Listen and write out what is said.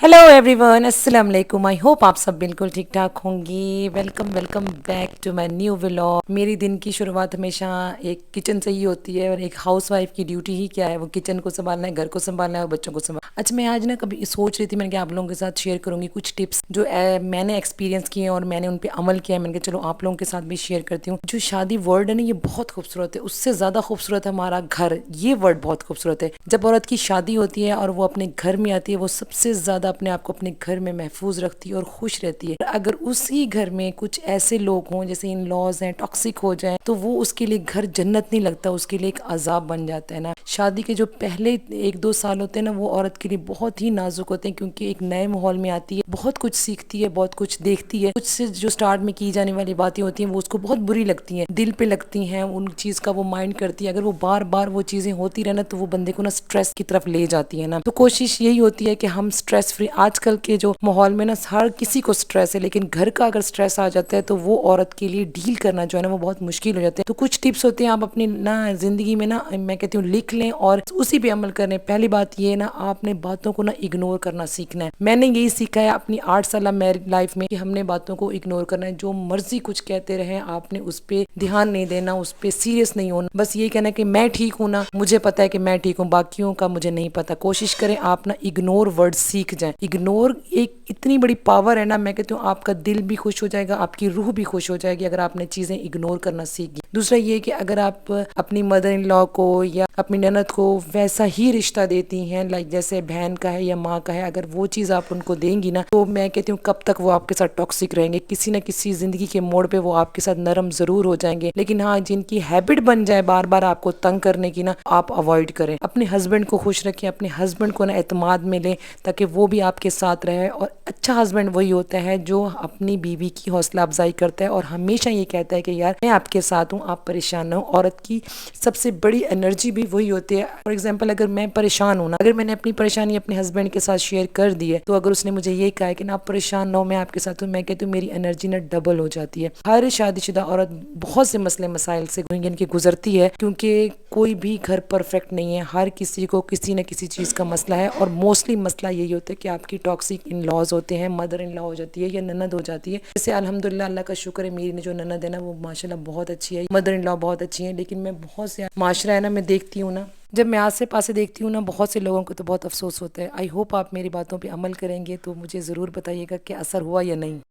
Hello everyone, अस्सलाम वालेकुम। I hope आप सब बिल्कुल ठीक ठाक होंगे। Welcome back to my new vlog. मेरी दिन की शुरुआत हमेशा एक किचन से ही होती है और एक हाउसवाइफ की ड्यूटी ही क्या है, वो किचन को संभालना है, घर को संभालना है और बच्चों को संभालना है। अच्छा, मैं आज ना कभी सोच रही थी, मैंने कहा आप लोगों के साथ शेयर करूंगी कुछ टिप्स जो मैंने एक्सपीरियंस किए हैं और मैंने उन पर अमल किया है। मैंने कहा चलो आप लोगों के साथ भी शेयर करती हूँ। जो शादी वर्ड है ना, ये बहुत खूबसूरत है, उससे ज़्यादा खूबसूरत है हमारा घर। ये वर्ड बहुत खूबसूरत है। जब औरत की शादी होती है और वो अपने घर में आती है, वो सबसे ज़्यादा अपने आप को अपने घर में महफूज रखती है और खुश रहती है। अगर उसी घर में कुछ ऐसे लोग हों जैसे इन लॉज हैं, टॉक्सिक हो जाए, तो वो उसके लिए घर जन्नत नहीं लगता, उसके लिए एक अजाब बन जाता है ना। शादी के जो पहले 1-2 साल होते हैं ना, वो औरत के लिए बहुत ही नाजुक होते हैं, क्योंकि एक नए माहौल में आती है, बहुत कुछ सीखती है, बहुत कुछ देखती है। कुछ से जो स्टार्ट में की जाने वाली बातें होती हैं वो उसको बहुत बुरी लगती हैं, दिल पे लगती हैं, उन चीज का वो माइंड करती है। अगर वो बार बार वो चीजें होती रहे ना, तो वो बंदे को ना स्ट्रेस की तरफ ले जाती है ना। तो कोशिश यही होती है कि हम स्ट्रेस फ्री, आजकल के जो माहौल में ना हर किसी को स्ट्रेस है, लेकिन घर का अगर स्ट्रेस आ जाता है तो वो औरत के लिए डील करना जो है ना वो बहुत मुश्किल हो जाता है। तो कुछ टिप्स होते हैं, आप अपनी ना जिंदगी में ना, मैं कहती हूँ, लिख लें और उसी पे अमल करें। पहली बात ये है ना, आपने बातों को ना इग्नोर करना सीखना है। मैंने यही सीखा है अपनी 8 साल मैरिड लाइफ में कि हमने बातों को इग्नोर करना है। जो मर्जी कुछ कहते रहे, आपने उस पर ध्यान नहीं देना, उस पर सीरियस नहीं होना। बस ये कहना कि मैं ठीक हूँ ना, मुझे पता है कि मैं ठीक हूँ, बाकियों का मुझे नहीं पता। कोशिश करें आप ना इग्नोर वर्ड सीख जाएं। इग्नोर एक इतनी बड़ी पावर है ना, मैं कहती हूँ आपका दिल भी खुश हो जाएगा, आपकी रूह भी खुश हो जाएगी अगर आपने चीजें इग्नोर करना सीख गई। दूसरा ये कि अगर आप अपनी मदर इन लॉ को या अपनी ननद को वैसा ही रिश्ता देती हैं, लाइक जैसे बहन का है या माँ का है, अगर वो चीज आप उनको देंगी ना, तो मैं कहती हूँ कब तक वो आपके साथ टॉक्सिक रहेंगे। किसी न किसी जिंदगी के मोड़ पे वो आपके साथ नरम जरूर हो जाएंगे, लेकिन हाँ, जिनकी हैबिट बन जाए बार बार आपको तंग करने की ना, आप अवॉइड करें। अपने हस्बैंड को खुश रखें, अपने हस्बैंड को ना एतमाद में लें, ताकि वो भी आपके साथ रहे। और अच्छा हस्बैंड वही होता है जो अपनी बीवी की हौसला अफजाई करता है और हमेशा ये कहता है कि यार मैं आपके साथ हूँ, आप परेशान ना हो। औरत की सबसे बड़ी एनर्जी भी वही होती है। फॉर एग्जाम्पल, अगर मैं परेशान हूँ ना, अगर मैंने अपनी परेशानी अपने हस्बैंड के साथ शेयर कर दी है, तो अगर उसने मुझे ये कहा है कि ना आप परेशान ना हो, मैं आपके साथ हूँ, मैं कहती हूँ मेरी एनर्जी ना डबल हो जाती है। हर शादीशुदा औरत बहुत से मसले मसाइल से गुजरती है, क्योंकि कोई भी घर परफेक्ट नहीं है, हर किसी को किसी न किसी चीज़ का मसला है। और मोस्टली मसला यही होता है कि आपकी टॉक्सिक इन लॉज होते हैं, मदर इन लॉ हो जाती है या ननद हो जाती है। जैसे अल्हम्दुलिल्लाह, अल्लाह का शुक्र है, मेरी जो ननद है ना वो माशाल्लाह बहुत अच्छी है, मदर इन लॉ बहुत अच्छी है। लेकिन मैं बहुत से माशरा है ना, मैं देखती हूँ ना, जब मैं आसे पासे देखती हूँ ना, बहुत से लोगों को तो बहुत अफसोस होता है। आई होप आप मेरी बातों पे अमल करेंगे, तो मुझे ज़रूर बताइएगा कि असर हुआ या नहीं।